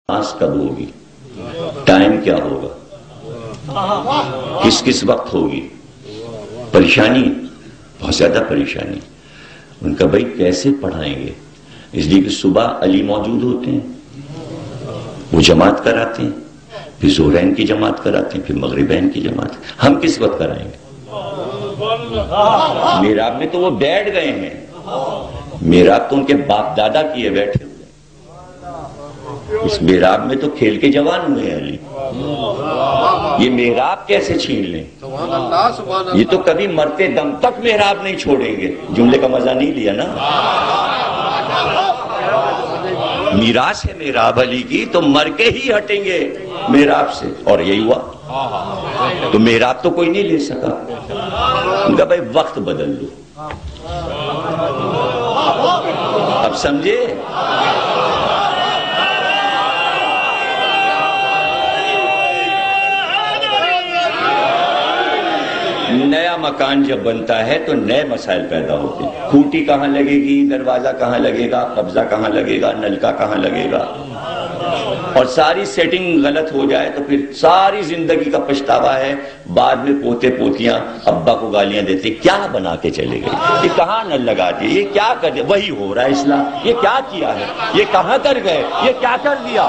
نماز کب ہوگی، ٹائم کیا ہوگا، کس کس وقت ہوگی، پریشانی، بہت زیادہ پریشانی۔ ان کا بھائی کیسے پڑھائیں گے؟ اس لیے کہ صبح علی موجود ہوتے ہیں، وہ جماعت کراتے ہیں، پھر ظہرین کی جماعت کراتے ہیں، پھر مغربین کی جماعت۔ ہم کس وقت کرائیں گے؟ میراب میں تو وہ بیٹھ گئے ہیں، میراب تو ان کے باپ دادا کیے بیٹھے ہوئے، اس میراب میں تو کھیل کے جوان ہوئے ہیں علی۔ یہ میراب کیسے چھین لیں؟ یہ تو کبھی مرتے دم تک میراب نہیں چھوڑیں گے۔ جملے کا مزہ نہیں لیا نا؟ میراث ہے میراب علی کی، تو مر کے ہی ہٹیں گے میراب سے، اور یہی ہوا۔ تو میراب تو کوئی نہیں لے سکا۔ ان کا بھائی وقت بدل دو۔ اب سمجھے؟ نیا مکان جب بنتا ہے تو نئے مسائل پیدا ہوتے ہیں۔ کھوٹی کہاں لگے گی، دروازہ کہاں لگے گا، قبضہ کہاں لگے گا، نلکا کہاں لگے گا، اور ساری سیٹنگ غلط ہو جائے تو پھر ساری زندگی کا پچھتاوا ہے۔ بعد میں پوتے پوتیاں ابا کو گالیاں دیتے، کیا بنا کے چلے گئے، یہ کہاں نل لگا دیے، یہ کیا کر دیا، وہی ہو رہا ہے اصلاح، یہ کیا کیا ہے، یہ کہاں کر گئے، یہ کیا کر دیا۔